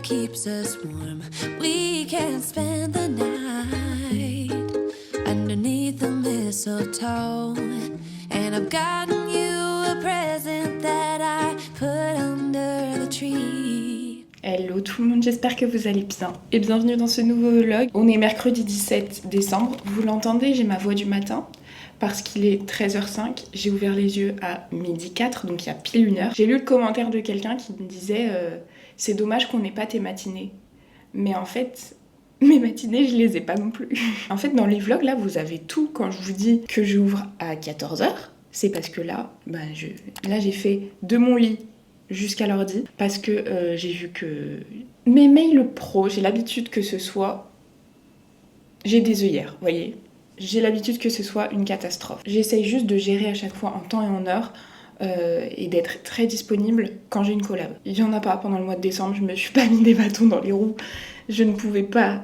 keeps us warm. We can spend the night underneath the mistletoe. And I've gotten you a present that I put under the tree. Hello tout le monde, j'espère que vous allez bien et bienvenue dans ce nouveau vlog. On est mercredi 17 décembre, vous l'entendez, j'ai ma voix du matin parce qu'il est 13h05, j'ai ouvert les yeux à 12h04, donc il y a pile une heure. J'ai lu le commentaire de quelqu'un qui me disait c'est dommage qu'on n'ait pas tes matinées. Mais en fait, mes matinées, je les ai pas non plus. En fait, dans les vlogs, là, vous avez tout. Quand je vous dis que j'ouvre à 14h, c'est parce que là, j'ai fait de mon lit jusqu'à l'ordi parce que j'ai vu que mes mails pro, j'ai l'habitude que ce soit... J'ai des œillères, vous voyez. J'ai l'habitude que ce soit une catastrophe. J'essaye juste de gérer à chaque fois en temps et en heure et d'être très disponible quand j'ai une collab. Il y en a pas pendant le mois de décembre, je me suis pas mis des bâtons dans les roues. Je ne pouvais pas...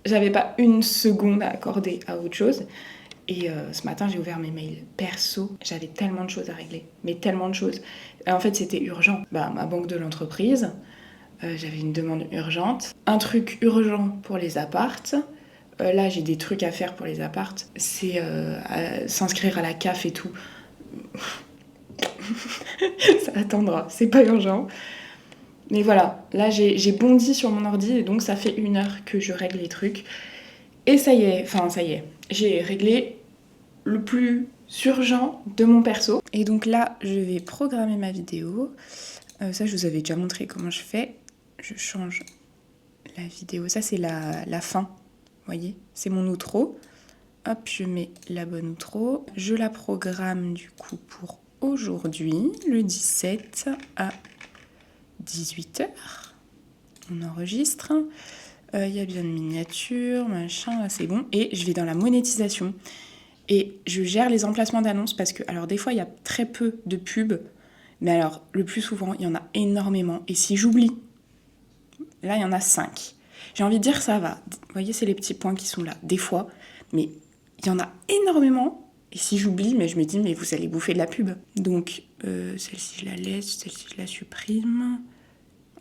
J'avais pas une seconde à accorder à autre chose. Et ce matin, j'ai ouvert mes mails perso. J'avais tellement de choses à régler, mais tellement de choses. En fait, c'était urgent. Ma banque de l'entreprise, j'avais une demande urgente. Un truc urgent pour les apparts. Là, j'ai des trucs à faire pour les apparts. C'est s'inscrire à la CAF et tout. Ça attendra, c'est pas urgent. Mais voilà, là, j'ai bondi sur mon ordi et donc ça fait 1 heure que je règle les trucs. Et ça y est, j'ai réglé le plus urgent de mon perso. Et donc là, je vais programmer ma vidéo. Ça, je vous avais déjà montré comment je fais. Je change la vidéo. Ça, c'est la fin. Vous voyez, c'est mon outro. Hop, je mets la bonne outro. Je la programme du coup pour aujourd'hui, le 17 à 18h. On enregistre. Il y a bien de miniatures, machin, là c'est bon. Et je vais dans la monétisation. Et je gère les emplacements d'annonces parce que, alors des fois, il y a très peu de pubs. Mais alors, le plus souvent, il y en a énormément. Et si j'oublie, là, il y en a 5. J'ai envie de dire, ça va. Vous voyez, c'est les petits points qui sont là. Des fois, mais il y en a énormément. Et si j'oublie, mais je me dis, mais vous allez bouffer de la pub. Donc, celle-ci, je la laisse. Celle-ci, je la supprime.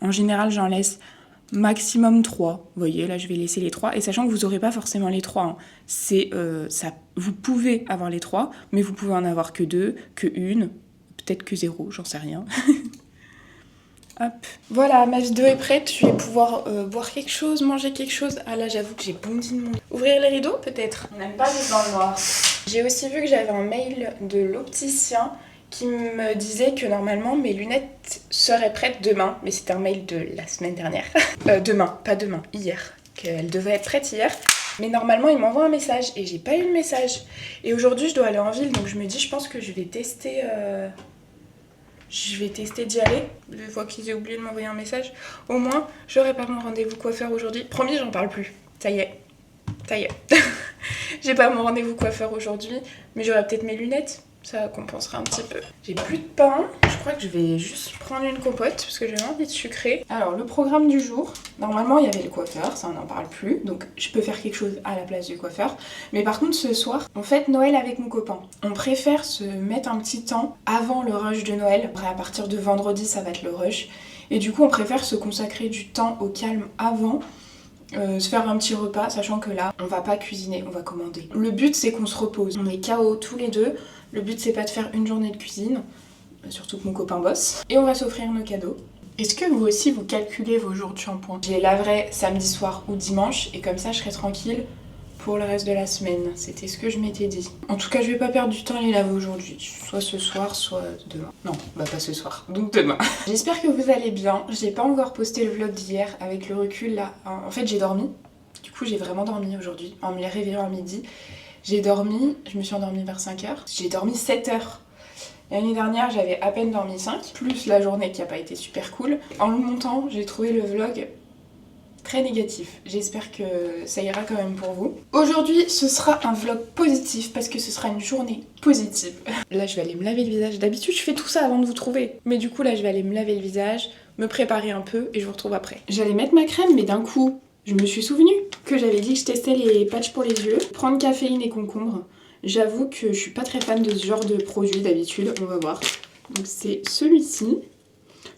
En général, j'en laisse maximum 3. Vous voyez, là, je vais laisser les 3. Et sachant que vous n'aurez pas forcément les 3. Hein. C'est, ça, vous pouvez avoir les 3, mais vous pouvez en avoir que 2, que 1, peut-être que 0, j'en sais rien. Hop. Voilà, ma vidéo est prête. Je vais pouvoir boire quelque chose, manger quelque chose. Ah là, j'avoue que j'ai bondi de mon... Ouvrir les rideaux, peut-être. On n'aime pas vivre dans le noir. J'ai aussi vu que j'avais un mail de l'opticien qui me disait que normalement mes lunettes seraient prêtes demain. Mais c'était un mail de la semaine dernière. Demain, pas demain, hier. Qu'elles devaient être prêtes hier. Mais normalement, il m'envoie un message et j'ai pas eu le message. Et aujourd'hui, je dois aller en ville, donc je me dis, je pense que je vais tester... Je vais tester d'y aller. Je vois qu'ils aient oublié de m'envoyer un message. Au moins, j'aurai pas mon rendez-vous coiffeur aujourd'hui. Promis, j'en parle plus. Ça y est. Ça y est. J'ai pas mon rendez-vous coiffeur aujourd'hui, mais j'aurai peut-être mes lunettes. Ça compensera un petit peu. J'ai plus de pain. Je crois que je vais juste prendre une compote parce que j'ai envie de sucrer. Alors, le programme du jour. Normalement, il y avait le coiffeur. Ça, on n'en parle plus. Donc, je peux faire quelque chose à la place du coiffeur. Mais par contre, ce soir, on fête Noël avec mon copain. On préfère se mettre un petit temps avant le rush de Noël. Après, à partir de vendredi, ça va être le rush. Et du coup, on préfère se consacrer du temps au calme avant. Se faire un petit repas, sachant que là, on va pas cuisiner, on va commander. Le but, c'est qu'on se repose. On est KO tous les deux. Le but, c'est pas de faire une journée de cuisine, surtout que mon copain bosse. Et on va s'offrir nos cadeaux. Est-ce que vous aussi, vous calculez vos jours de shampoing? Je les laverai samedi soir ou dimanche, et comme ça, je serai tranquille pour le reste de la semaine. C'était ce que je m'étais dit. En tout cas, je vais pas perdre du temps à les laver aujourd'hui. Soit ce soir, soit demain. Non, pas ce soir, donc demain. J'espère que vous allez bien. J'ai pas encore posté le vlog d'hier. Avec le recul, là, en fait, j'ai dormi. Du coup, j'ai vraiment dormi aujourd'hui, en me réveillant à midi. J'ai dormi, je me suis endormie vers 5h. J'ai dormi 7 heures. L'année dernière, j'avais à peine dormi 5, plus la journée qui a pas été super cool. En le montant, j'ai trouvé le vlog très négatif. J'espère que ça ira quand même pour vous. Aujourd'hui, ce sera un vlog positif parce que ce sera une journée positive. Là, je vais aller me laver le visage. D'habitude, je fais tout ça avant de vous trouver. Mais du coup, là, je vais aller me laver le visage, me préparer un peu et je vous retrouve après. J'allais mettre ma crème, mais d'un coup, je me suis souvenu que j'avais dit que je testais les patchs pour les yeux. Prendre caféine et concombre. J'avoue que je suis pas très fan de ce genre de produit d'habitude, on va voir. Donc c'est celui-ci.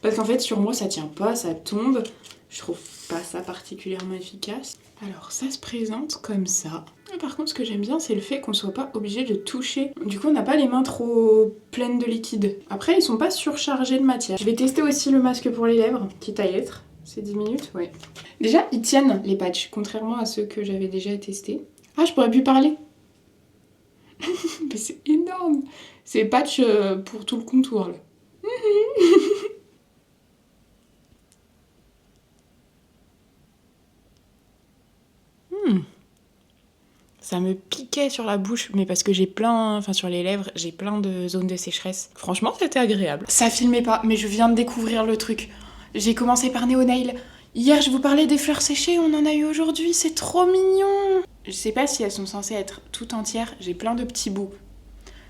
Parce qu'en fait sur moi ça tient pas, ça tombe. Je trouve pas ça particulièrement efficace. Alors ça se présente comme ça. Par contre, ce que j'aime bien, c'est le fait qu'on soit pas obligé de toucher. Du coup, on n'a pas les mains trop pleines de liquide. Après, ils sont pas surchargés de matière. Je vais tester aussi le masque pour les lèvres, quitte à y être. C'est 10 minutes, ouais. Déjà, ils tiennent les patchs, contrairement à ceux que j'avais déjà testés. Ah, je pourrais plus parler. Mais c'est énorme. C'est patch pour tout le contour, là. Ça me piquait sur la bouche, mais parce que sur les lèvres, j'ai plein de zones de sécheresse. Franchement, c'était agréable. Ça filmait pas, mais je viens de découvrir le truc. J'ai commencé par Neo Nail. Hier, je vous parlais des fleurs séchées, on en a eu aujourd'hui, c'est trop mignon. Je sais pas si elles sont censées être tout entières, j'ai plein de petits bouts.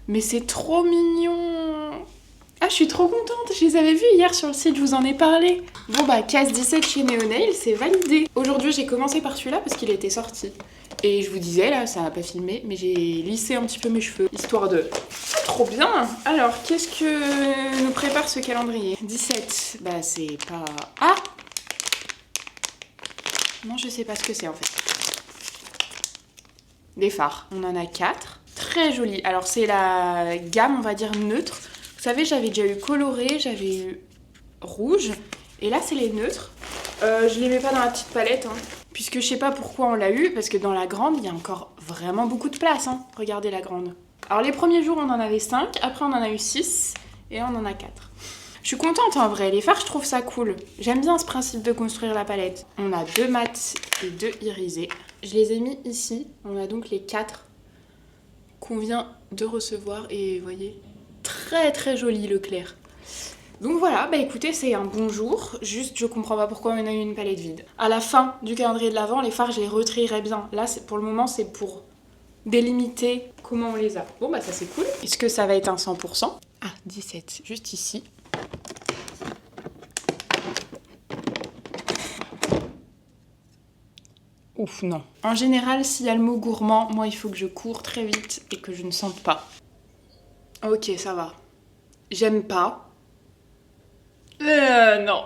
Mais c'est trop mignon. Ah, je suis trop contente, je les avais vus hier sur le site, je vous en ai parlé. Bon bah, Case 17 chez Neo Nail, c'est validé. Aujourd'hui, j'ai commencé par celui-là parce qu'il était sorti. Et je vous disais, là, ça n'a pas filmé, mais j'ai lissé un petit peu mes cheveux, histoire de... Trop bien. Alors, qu'est-ce que nous prépare ce calendrier? 17, bah c'est pas... Ah! Non, je sais pas ce que c'est en fait. Des fards, on en a 4. Très jolis. Alors, c'est la gamme, on va dire, neutre. Vous savez, j'avais déjà eu coloré, j'avais eu rouge, et là, c'est les neutres. Je les mets pas dans la petite palette, hein, puisque je sais pas pourquoi on l'a eu, parce que dans la grande, il y a encore vraiment beaucoup de place. Hein. Regardez la grande. Alors les premiers jours, on en avait 5, après on en a eu 6, et là on en a 4. Je suis contente en vrai, les fards, je trouve ça cool. J'aime bien ce principe de construire la palette. On a 2 mats et 2 irisés. Je les ai mis ici, on a donc les 4 qu'on vient de recevoir, et vous voyez, très très joli le clair. Donc voilà, bah écoutez, c'est un bon jour, juste je comprends pas pourquoi on a eu une palette vide. À la fin du calendrier de l'Avent, les fards je les retrierai bien. Là, pour le moment, c'est pour délimiter comment on les a. Bon bah ça c'est cool. Est-ce que ça va être un 100%? Ah, 17, juste ici. Ouf, non. En général, s'il y a le mot gourmand, moi il faut que je cours très vite et que je ne sente pas. Ok, ça va. J'aime pas. Non.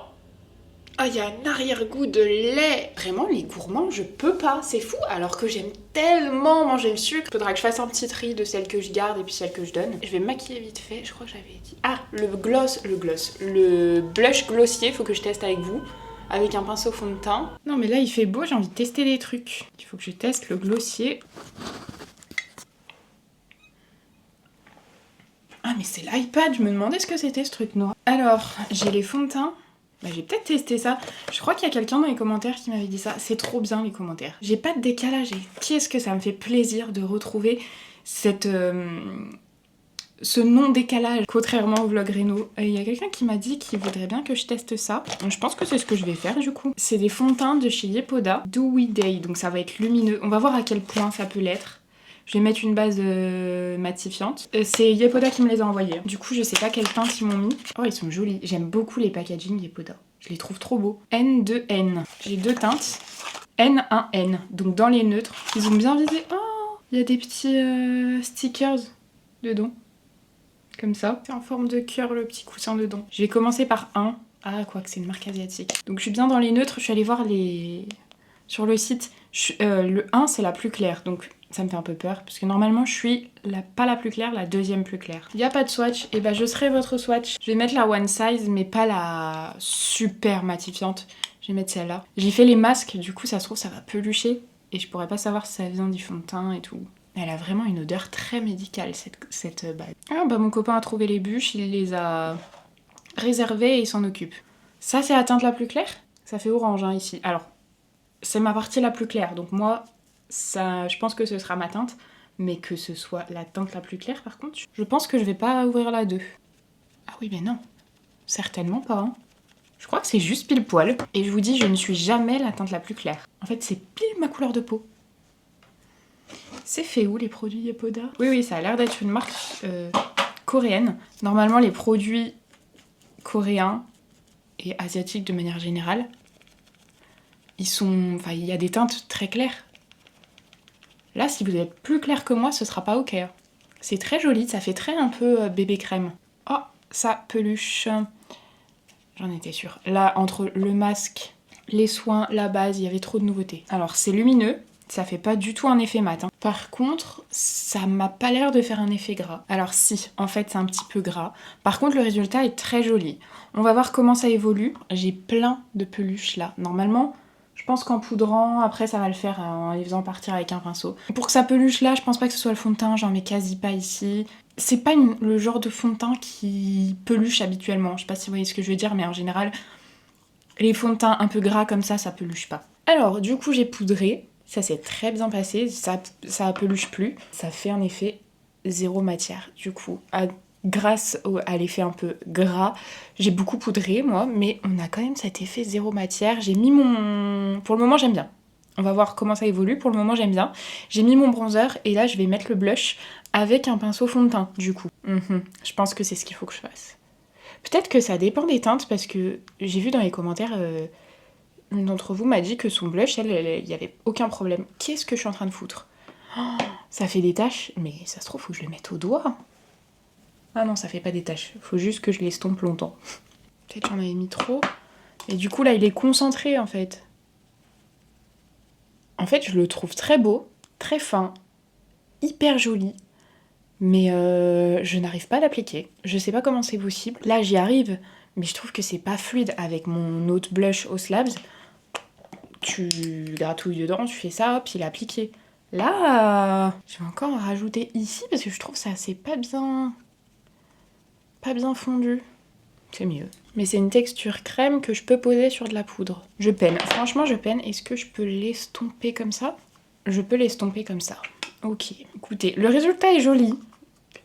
Ah, il y a un arrière-goût de lait. Vraiment, les gourmands, je peux pas. C'est fou, alors que j'aime tellement manger le sucre. Faudra que je fasse un petit tri de celles que je garde et puis celles que je donne. Je vais me maquiller vite fait, je crois que j'avais dit. Ah, le blush glossier, faut que je teste avec vous. Avec un pinceau fond de teint. Non, mais là, il fait beau, j'ai envie de tester des trucs. Il faut que je teste le glossier. Ah, mais c'est l'iPad, je me demandais ce que c'était ce truc noir. Alors, j'ai les fonds de teint. Bah, j'ai peut-être testé ça. Je crois qu'il y a quelqu'un dans les commentaires qui m'avait dit ça. C'est trop bien les commentaires. J'ai pas de décalage. Et qu'est-ce que ça me fait plaisir de retrouver ce non-décalage, contrairement au vlog Réno. Il y a quelqu'un qui m'a dit qu'il voudrait bien que je teste ça. Donc, je pense que c'est ce que je vais faire du coup. C'est des fonds de teint de chez Yepoda. Dewy Day, donc ça va être lumineux. On va voir à quel point ça peut l'être. Je vais mettre une base matifiante. C'est Yepoda qui me les a envoyés. Du coup, je sais pas quelle teinte ils m'ont mis. Oh, ils sont jolis. J'aime beaucoup les packaging Yepoda. Je les trouve trop beaux. N2N. J'ai 2 teintes. N1N. Donc dans les neutres. Ils ont bien visé. Oh, il y a des petits stickers dedans. Comme ça. C'est en forme de cœur, le petit coussin dedans. Je vais commencer par 1. Ah, quoi que c'est une marque asiatique. Donc je suis bien dans les neutres. Je suis allée voir sur le site. Le 1, c'est la plus claire. Donc ça me fait un peu peur, parce que normalement je suis pas la plus claire, la deuxième plus claire. Il n'y a pas de swatch, et bah je serai votre swatch. Je vais mettre la one size, mais pas la super matifiante. Je vais mettre celle-là. J'ai fait les masques, du coup ça se trouve ça va pelucher, et je pourrais pas savoir si ça vient du fond de teint et tout. Elle a vraiment une odeur très médicale, cette bague. Ah bah mon copain a trouvé les bûches, il les a réservées et il s'en occupe. Ça c'est la teinte la plus claire. Ça fait orange hein, ici. Alors, c'est ma partie la plus claire, donc moi... Ça, je pense que ce sera ma teinte, mais que ce soit la teinte la plus claire par contre, je pense que je vais pas ouvrir la 2. Ah oui, mais non, certainement pas. Hein. Je crois que c'est juste pile poil. Et je vous dis, je ne suis jamais la teinte la plus claire. En fait, c'est pile ma couleur de peau. C'est fait où les produits Yepoda? Oui, ça a l'air d'être une marque coréenne. Normalement, les produits coréens et asiatiques de manière générale, il y a des teintes très claires. Là, si vous êtes plus clair que moi, ce sera pas ok. C'est très joli, ça fait très un peu bébé crème. Oh, ça peluche. J'en étais sûre. Là, entre le masque les soins, la base, il y avait trop de nouveautés. Alors c'est lumineux, ça fait pas du tout un effet mat. Hein. Par contre, ça m'a pas l'air de faire un effet gras. Alors si, en fait c'est un petit peu gras. Par contre le résultat est très joli. On va voir comment ça évolue. J'ai plein de peluches là. Normalement, je pense qu'en poudrant, après ça va le faire en les faisant partir avec un pinceau. Pour que ça peluche là, je pense pas que ce soit le fond de teint, j'en mets quasi pas ici. C'est pas le genre de fond de teint qui peluche habituellement. Je sais pas si vous voyez ce que je veux dire, mais en général, les fonds de teint un peu gras comme ça peluche pas. Alors, du coup, j'ai poudré. Ça s'est très bien passé. Ça peluche plus. Ça fait un effet zéro matière. Du coup, grâce à l'effet un peu gras, j'ai beaucoup poudré, moi. Mais on a quand même cet effet zéro matière. J'ai mis mon... Pour le moment, j'aime bien. On va voir comment ça évolue. Pour le moment, j'aime bien. J'ai mis mon bronzer. Et là, je vais mettre le blush avec un pinceau fond de teint, du coup. Je pense que c'est ce qu'il faut que je fasse. Peut-être que ça dépend des teintes, parce que j'ai vu dans les commentaires, une d'entre vous m'a dit que son blush, il n'y avait aucun problème. Qu'est-ce que je suis en train de foutre? Ça fait des taches, mais ça se trouve, faut que je le mette au doigt. Ah non, ça fait pas des taches, faut juste que je l'estompe longtemps. Peut-être j'en avais mis trop. Et du coup, là, il est concentré, en fait. En fait, je le trouve très beau, très fin, hyper joli. Mais je n'arrive pas à l'appliquer. Je sais pas comment c'est possible. Là, j'y arrive, mais je trouve que c'est pas fluide avec mon autre blush au Slabs. Tu gratouilles dedans, tu fais ça, hop, il est appliqué. Là, je vais encore en rajouter ici parce que je trouve ça c'est pas bien fondu. C'est mieux. Mais c'est une texture crème que je peux poser sur de la poudre. Je peine. Franchement, je peine. Est-ce que je peux l'estomper comme ça? Je peux l'estomper comme ça. Ok. Écoutez, le résultat est joli.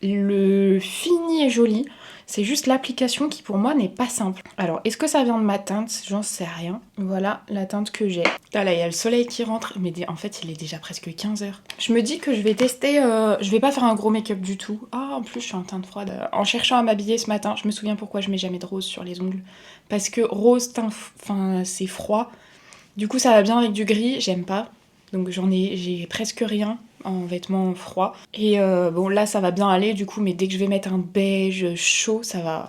Le fini est joli, c'est juste l'application qui pour moi n'est pas simple. Alors, est-ce que ça vient de ma teinte? J'en sais rien. Voilà la teinte que j'ai. Là, il y a le soleil qui rentre, mais en fait, il est déjà presque 15h. Je me dis que je vais tester, je vais pas faire un gros make-up du tout. Ah, en plus, je suis en teinte froide. En cherchant à m'habiller ce matin, je me souviens pourquoi je mets jamais de rose sur les ongles. Parce que rose, c'est froid. Du coup, ça va bien avec du gris, j'aime pas. Donc j'ai presque rien en vêtements froids. Et bon là ça va bien aller du coup, mais dès que je vais mettre un beige chaud, ça va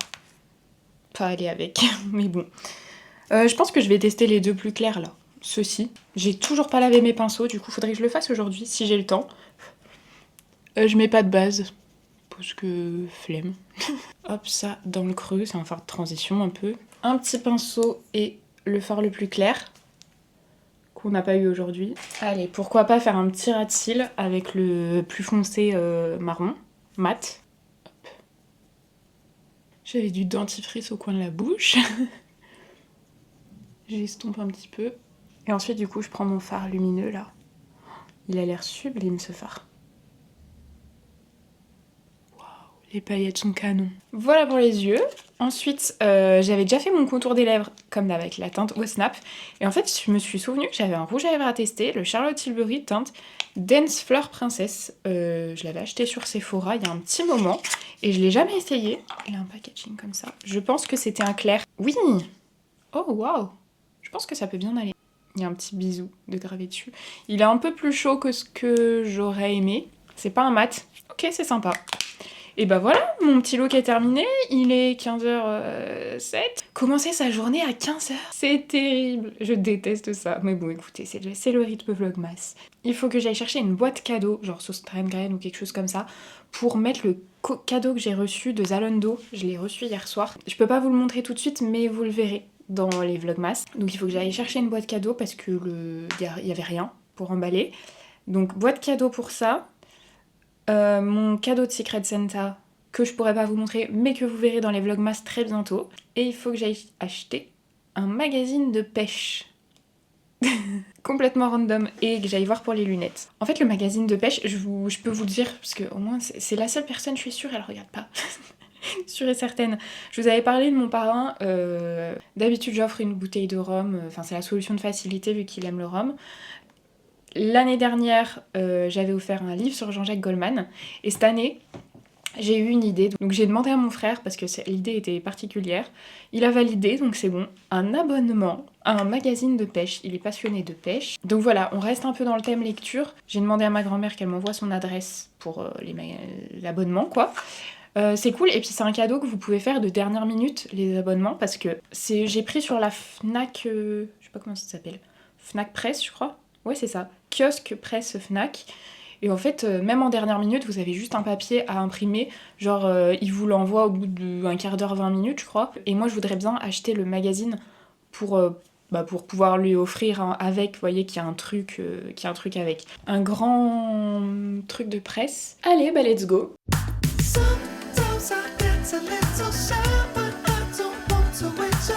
pas aller avec. Mais bon. Je pense que je vais tester les deux plus clairs là. Ceux-ci. J'ai toujours pas lavé mes pinceaux, du coup faudrait que je le fasse aujourd'hui si j'ai le temps. Je mets pas de base. Parce que flemme. Hop, ça dans le creux, c'est un fard de transition un peu. Un petit pinceau et le fard le plus clair. Qu'on n'a pas eu aujourd'hui. Allez, pourquoi pas faire un petit ras de cils avec le plus foncé marron, mat. Hop. J'avais du dentifrice au coin de la bouche. J'estompe un petit peu. Et ensuite, du coup, je prends mon fard lumineux, là. Il a l'air sublime, ce fard. Waouh, les paillettes sont canon. Voilà pour les yeux. Ensuite, j'avais déjà fait mon contour des lèvres, comme avec la teinte au Snap. Et en fait, je me suis souvenu que j'avais un rouge à lèvres à tester, le Charlotte Tilbury teinte Dense Fleur Princesse. Je l'avais acheté sur Sephora il y a un petit moment, et je l'ai jamais essayé. Il a un packaging comme ça. Je pense que c'était un clair. Oui! Oh, waouh! Je pense que ça peut bien aller. Il y a un petit bisou de gravé dessus. Il est un peu plus chaud que ce que j'aurais aimé. C'est pas un mat. Ok, c'est sympa. Et bah voilà, mon petit look est terminé, il est 15h07. Commencer sa journée à 15h, c'est terrible. Je déteste ça. Mais bon, écoutez, c'est le rythme vlogmas. Il faut que j'aille chercher une boîte cadeau, genre sauce graine ou quelque chose comme ça, pour mettre le cadeau que j'ai reçu de Zalando. Je l'ai reçu hier soir. Je peux pas vous le montrer tout de suite, mais vous le verrez dans les vlogmas. Donc il faut que j'aille chercher une boîte cadeau parce que il y avait rien pour emballer. Donc boîte cadeau pour ça. Mon cadeau de Secret Santa que je pourrais pas vous montrer mais que vous verrez dans les vlogmas très bientôt. Et il faut que j'aille acheter un magazine de pêche. Complètement random. Et que j'aille voir pour les lunettes. En fait le magazine de pêche, je peux vous le dire parce que au moins c'est la seule personne, je suis sûre, elle regarde pas. Sûre et certaine. Je vous avais parlé de mon parrain. D'habitude j'offre une bouteille de rhum. Enfin c'est la solution de facilité vu qu'il aime le rhum. L'année dernière, j'avais offert un livre sur Jean-Jacques Goldman. Et cette année, j'ai eu une idée. Donc j'ai demandé à mon frère, parce que l'idée était particulière. Il a validé, donc c'est bon. Un abonnement à un magazine de pêche. Il est passionné de pêche. Donc voilà, on reste un peu dans le thème lecture. J'ai demandé à ma grand-mère qu'elle m'envoie son adresse pour l'abonnement, quoi. C'est cool, et puis c'est un cadeau que vous pouvez faire de dernière minute, les abonnements, parce que j'ai pris sur la Fnac, je sais pas comment ça s'appelle, Fnac Presse, je crois. Ouais, c'est ça, kiosque presse Fnac. Et en fait, même en dernière minute, vous avez juste un papier à imprimer, genre ils vous l'envoient au bout d'un quart d'heure, 20 minutes, je crois. Et moi, je voudrais bien acheter le magazine pour pouvoir lui offrir avec, vous voyez, qu'il y a un truc avec. Un grand truc de presse. Allez, bah let's go. Sometimes I get a little shy, but I don't want to wait up.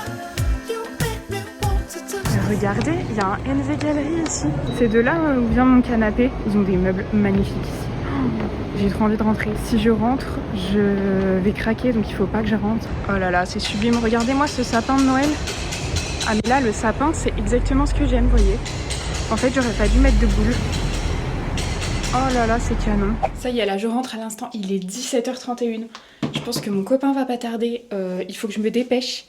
You make me want to touch. Regardez, il y a un NV Galerie ici. C'est de là où vient mon canapé. Ils ont des meubles magnifiques ici. J'ai trop envie de rentrer. Si je rentre, je vais craquer, donc il faut pas que je rentre. Oh là là, c'est sublime. Regardez-moi ce sapin de Noël. Ah mais là, le sapin, c'est exactement ce que j'aime, vous voyez. En fait, j'aurais pas dû mettre de boules. Oh là là, c'est canon. Ça y est, là, je rentre à l'instant. Il est 17h31. Je pense que mon copain va pas tarder. Il faut que je me dépêche.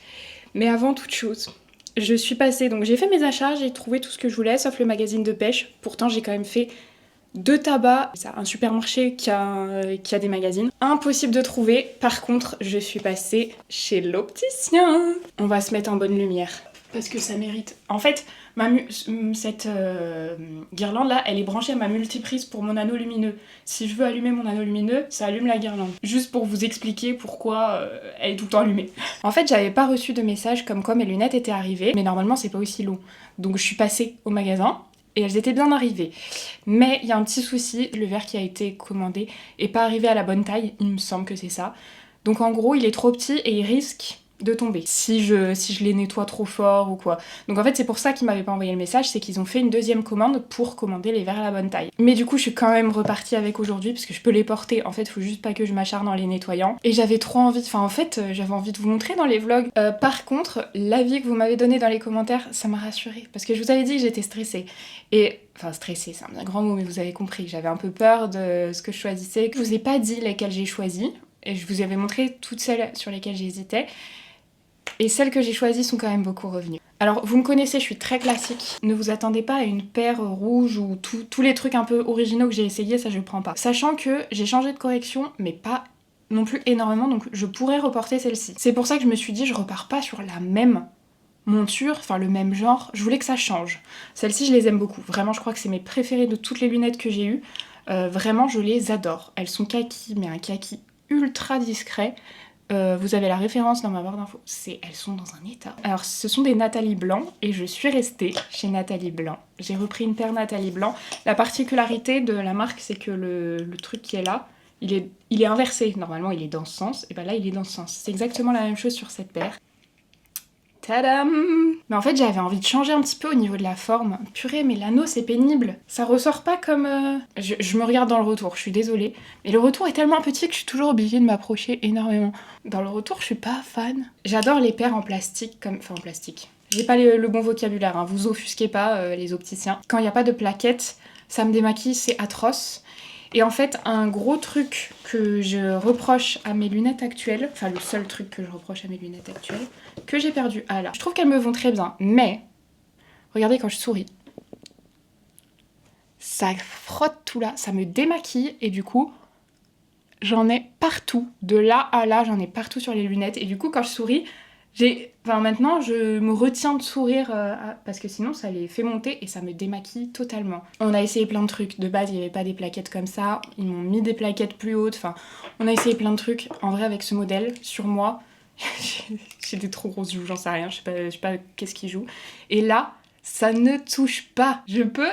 Mais avant toute chose, je suis passée... Donc j'ai fait mes achats, j'ai trouvé tout ce que je voulais, sauf le magazine de pêche. Pourtant, j'ai quand même fait 2 tabacs. C'est un supermarché qui a des magazines. Impossible de trouver. Par contre, je suis passée chez l'opticien. On va se mettre en bonne lumière. Parce que ça mérite. En fait, cette guirlande là, elle est branchée à ma multiprise pour mon anneau lumineux. Si je veux allumer mon anneau lumineux, ça allume la guirlande. Juste pour vous expliquer pourquoi elle est tout le temps allumée. En fait, j'avais pas reçu de message comme quoi mes lunettes étaient arrivées, mais normalement c'est pas aussi long. Donc je suis passée au magasin et elles étaient bien arrivées. Mais il y a un petit souci, le verre qui a été commandé est pas arrivé à la bonne taille, il me semble que c'est ça. Donc en gros, il est trop petit et il risque de tomber si je les nettoie trop fort ou quoi. Donc en fait c'est pour ça qu'ils m'avaient pas envoyé le message, c'est qu'ils ont fait une deuxième commande pour commander les verres à la bonne taille. Mais du coup je suis quand même repartie avec aujourd'hui parce que je peux les porter, en fait faut juste pas que je m'acharne en les nettoyant. Et j'avais trop envie, j'avais envie de vous montrer dans les vlogs. Par contre l'avis que vous m'avez donné dans les commentaires, ça m'a rassurée parce que je vous avais dit que j'étais stressée. Et enfin stressée c'est un bien grand mot, mais vous avez compris, j'avais un peu peur de ce que je choisissais. Je vous ai pas dit lesquelles j'ai choisi et je vous avais montré toutes celles sur lesquelles j'hésitais. Et celles que j'ai choisies sont quand même beaucoup revenues. Alors vous me connaissez, je suis très classique. Ne vous attendez pas à une paire rouge ou tous les trucs un peu originaux que j'ai essayé, ça je prends pas. Sachant que j'ai changé de correction, mais pas non plus énormément, donc je pourrais reporter celle-ci. C'est pour ça que je me suis dit, je repars pas sur la même monture, enfin le même genre, je voulais que ça change. Celles-ci je les aime beaucoup, vraiment je crois que c'est mes préférées de toutes les lunettes que j'ai eues. Vraiment je les adore. Elles sont kaki, mais un kaki ultra discret. Vous avez la référence dans ma barre d'infos. Elles sont dans un état. Alors, ce sont des Nathalie Blanc et je suis restée chez Nathalie Blanc. J'ai repris une paire Nathalie Blanc. La particularité de la marque, c'est que le truc qui est là, il est inversé. Normalement, il est dans ce sens. Et ben là, il est dans ce sens. C'est exactement la même chose sur cette paire. Tadam! Mais en fait, j'avais envie de changer un petit peu au niveau de la forme. Purée, mais l'anneau, c'est pénible. Ça ressort pas comme... Je me regarde dans le retour, je suis désolée. Mais le retour est tellement petit que je suis toujours obligée de m'approcher énormément. Dans le retour, je suis pas fan. J'adore les paires en plastique, en plastique. J'ai pas le bon vocabulaire, hein. Vous offusquez pas, les opticiens. Quand il n'y a pas de plaquettes, ça me démaquille, c'est atroce. Et en fait, un gros truc que je reproche à mes lunettes actuelles, enfin le seul truc que je reproche à mes lunettes actuelles, que j'ai perdu. Ah là, je trouve qu'elles me vont très bien, mais regardez quand je souris, ça frotte tout là, ça me démaquille et du coup, j'en ai partout. De là à là, j'en ai partout sur les lunettes et du coup, quand je souris, maintenant, je me retiens de sourire parce que sinon, ça les fait monter et ça me démaquille totalement. On a essayé plein de trucs. De base, il n'y avait pas des plaquettes comme ça. Ils m'ont mis des plaquettes plus hautes. Enfin, on a essayé plein de trucs. En vrai, avec ce modèle, sur moi, j'ai des trop grosses joues, j'en sais rien. Je sais pas qu'est-ce qui joue. Et là, ça ne touche pas. Je peux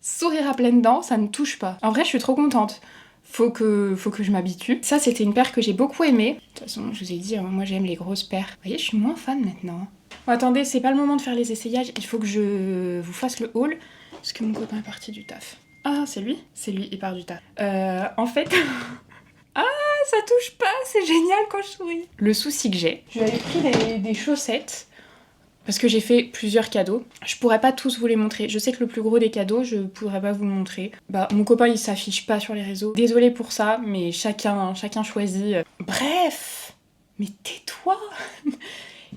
sourire à pleines dents, ça ne touche pas. En vrai, je suis trop contente. Faut que je m'habitue. Ça, c'était une paire que j'ai beaucoup aimée. De toute façon, je vous ai dit, moi j'aime les grosses paires. Vous voyez, je suis moins fan maintenant. Bon, attendez, c'est pas le moment de faire les essayages. Il faut que je vous fasse le haul. Parce que mon copain est parti du taf. Ah, c'est lui ? C'est lui, il part du taf. En fait... Ah, ça touche pas, c'est génial quand je souris. Le souci que j'ai, je lui avais pris des chaussettes. Parce que j'ai fait plusieurs cadeaux. Je pourrais pas tous vous les montrer. Je sais que le plus gros des cadeaux, je pourrais pas vous le montrer. Mon copain, il s'affiche pas sur les réseaux. Désolée pour ça, mais chacun choisit. Bref, mais tais-toi.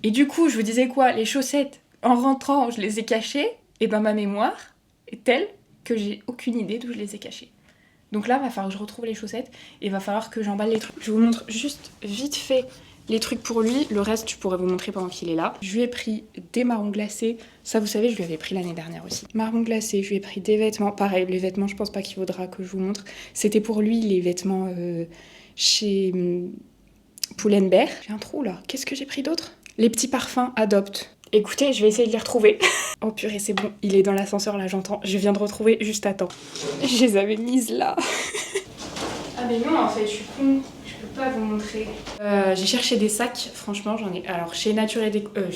Et du coup, je vous disais quoi ? Les chaussettes, en rentrant, je les ai cachées. Et ma mémoire est telle que j'ai aucune idée d'où je les ai cachées. Donc là, il va falloir que je retrouve les chaussettes et il va falloir que j'emballe les trucs. Je vous montre juste vite fait les trucs pour lui. Le reste, je pourrais vous montrer pendant qu'il est là. Je lui ai pris des marrons glacés. Ça, vous savez, je lui avais pris l'année dernière aussi. Marrons glacés, je lui ai pris des vêtements. Pareil, les vêtements, je pense pas qu'il faudra que je vous montre. C'était pour lui, les vêtements chez Pull&Bear. J'ai un trou là. Qu'est-ce que j'ai pris d'autre? Les petits parfums Adopt. Écoutez, je vais essayer de les retrouver. Oh purée, c'est bon. Il est dans l'ascenseur là, j'entends. Je viens de retrouver juste à temps. Je les avais mises là. Ah mais non, en fait, je suis con. Je peux pas vous montrer. J'ai cherché des sacs. Franchement, j'en ai... Alors, chez Nature et Découverte.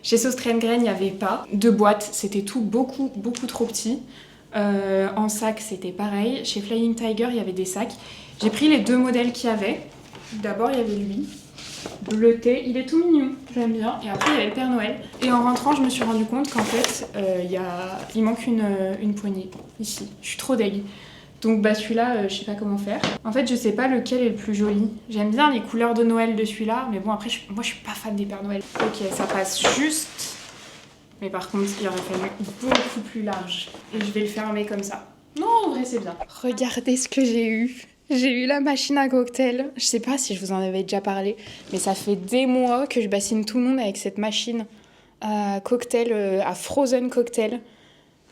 Chez Sauce Grain, il n'y avait pas. 2 boîtes, c'était tout beaucoup trop petit. En sac, c'était pareil. Chez Flying Tiger, il y avait des sacs. J'ai pris les 2 modèles qu'il y avait. D'abord, il y avait lui. Bleuté, il est tout mignon, j'aime bien. Et après il y avait le Père Noël. Et en rentrant, je me suis rendu compte qu'en fait, il manque une poignée ici. Je suis trop deg. Donc bah celui-là, je sais pas comment faire. En fait, je sais pas lequel est le plus joli. J'aime bien les couleurs de Noël de celui-là, mais bon après, moi je suis pas fan des Pères Noël. Ok, ça passe juste. Mais par contre, il aurait fallu beaucoup plus large. Et je vais le fermer comme ça. Non, en vrai, c'est bien. Regardez ce que j'ai eu. J'ai eu la machine à cocktail. Je sais pas si je vous en avais déjà parlé, mais ça fait des mois que je bassine tout le monde avec cette machine à cocktail, à frozen cocktail.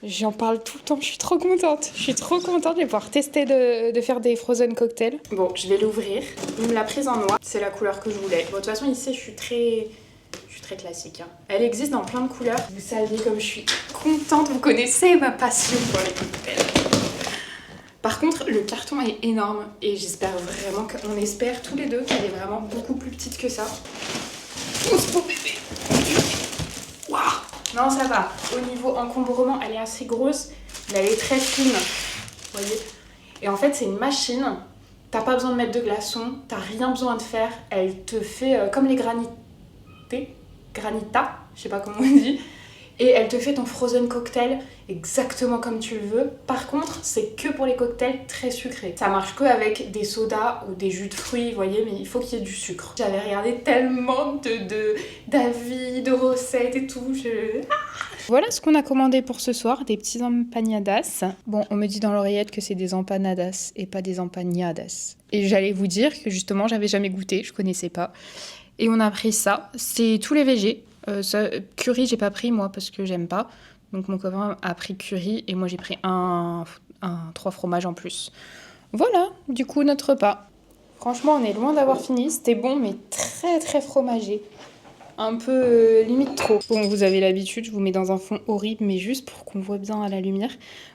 J'en parle tout le temps, je suis trop contente. Je suis trop contente, je vais pouvoir tester de faire des frozen cocktails. Bon, je vais l'ouvrir. Il me l'a prise en noir, c'est la couleur que je voulais. Bon, de toute façon, ici, je suis très classique. Hein. Elle existe dans plein de couleurs. Vous savez comme je suis contente, vous connaissez ma passion pour les cocktails. Par contre, le carton est énorme et j'espère vraiment qu'on espère tous les deux qu'elle est vraiment beaucoup plus petite que ça. Oh, ce beau bébé! Waouh! Non, ça va. Au niveau encombrement, elle est assez grosse, mais elle est très fine. Vous voyez? Et en fait, c'est une machine. T'as pas besoin de mettre de glaçons, t'as rien besoin de faire. Elle te fait comme les granita, je sais pas comment on dit. Et elle te fait ton frozen cocktail exactement comme tu le veux. Par contre, c'est que pour les cocktails très sucrés. Ça marche que avec des sodas ou des jus de fruits, vous voyez, mais il faut qu'il y ait du sucre. J'avais regardé tellement d'avis, de recettes et tout. Voilà ce qu'on a commandé pour ce soir, des petits empanadas. Bon, on me dit dans l'oreillette que c'est des empanadas et pas des empanadas. Et j'allais vous dire que justement, j'avais jamais goûté, je connaissais pas. Et on a pris ça, c'est tous les végés. Curry, j'ai pas pris moi parce que j'aime pas. Donc mon copain a pris curry et moi j'ai pris un 3 fromages en plus. Voilà, du coup notre repas. Franchement, on est loin d'avoir fini. C'était bon, mais très très fromagé. Un peu limite trop. Bon, vous avez l'habitude, je vous mets dans un fond horrible, mais juste pour qu'on voit bien à la lumière.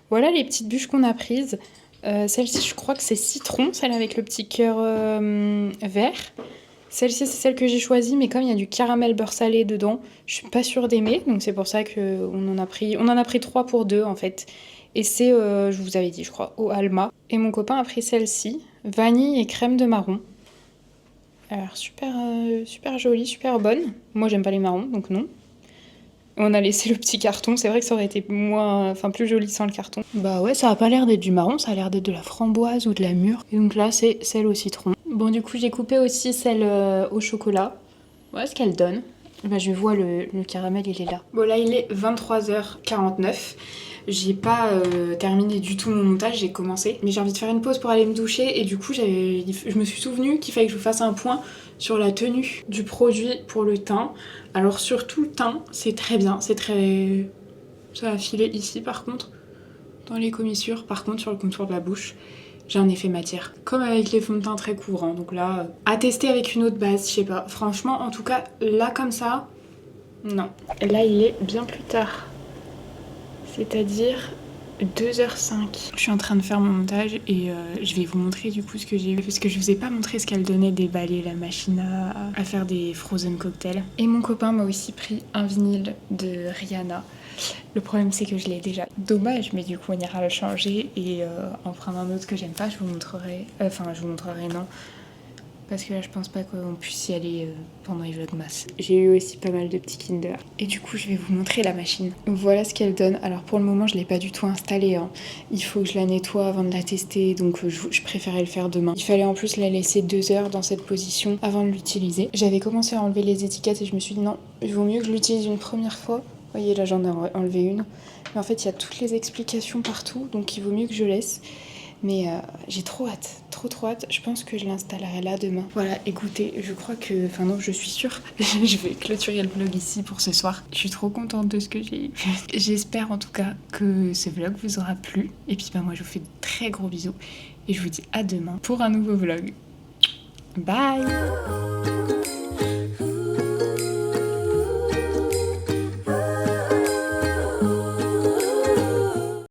Voilà les petites bûches qu'on a prises. Celle-ci, je crois que c'est citron, celle avec le petit cœur vert. Celle-ci, c'est celle que j'ai choisie, mais comme il y a du caramel beurre salé dedans, je suis pas sûre d'aimer. Donc c'est pour ça qu'on en a pris... On en a pris 3 pour 2 en fait. Et c'est, je vous avais dit, je crois, au Alma. Et mon copain a pris celle-ci, vanille et crème de marron. Alors super, super jolie, super bonne. Moi j'aime pas les marrons, donc non. On a laissé le petit carton, c'est vrai que ça aurait été plus joli sans le carton. Bah ouais, ça a pas l'air d'être du marron, ça a l'air d'être de la framboise ou de la mûre. Et donc là, c'est celle au citron. Bon, du coup, j'ai coupé aussi celle au chocolat. Voilà ce qu'elle donne. Bah, je vois le caramel, il est là. Bon, là, il est 23h49. J'ai pas terminé du tout mon montage, j'ai commencé. Mais j'ai envie de faire une pause pour aller me doucher. Et du coup, je me suis souvenu qu'il fallait que je fasse un point sur la tenue du produit pour le teint. Alors surtout le teint, c'est très bien, c'est très... Ça va filer ici par contre, dans les commissures. Par contre sur le contour de la bouche, j'ai un effet matière. Comme avec les fonds de teint très couvrants. Donc là, à tester avec une autre base, je sais pas. Franchement, en tout cas, là comme ça, non. Là il est bien plus tard. C'est-à-dire 2h05. Je suis en train de faire mon montage et je vais vous montrer du coup ce que j'ai eu. Parce que je vous ai pas montré ce qu'elle donnait déballer la machine à faire des frozen cocktails. Et mon copain m'a aussi pris un vinyle de Rihanna. Le problème c'est que je l'ai déjà. Dommage, mais du coup on ira le changer et en prendre un autre que j'aime pas, je vous montrerai. Je vous montrerai non. Parce que là je pense pas qu'on puisse y aller pendant les vlogmas. J'ai eu aussi pas mal de petits Kinder. Et du coup je vais vous montrer la machine. Voilà ce qu'elle donne. Alors pour le moment je l'ai pas du tout installée. Hein. Il faut que je la nettoie avant de la tester. Donc je préférais le faire demain. Il fallait en plus la laisser 2 heures dans cette position avant de l'utiliser. J'avais commencé à enlever les étiquettes et je me suis dit non, il vaut mieux que je l'utilise une première fois Vous voyez, là j'en ai enlevé une. Mais en fait, il y a toutes les explications partout, donc il vaut mieux que je laisse. Mais j'ai trop hâte, trop hâte. Je pense que je l'installerai là demain. Voilà, écoutez, je crois que... Enfin non, je suis sûre. Je vais clôturer le vlog ici pour ce soir. Je suis trop contente de ce que j'ai eu. J'espère en tout cas que ce vlog vous aura plu. Et puis moi, je vous fais de très gros bisous. Et je vous dis à demain pour un nouveau vlog. Bye!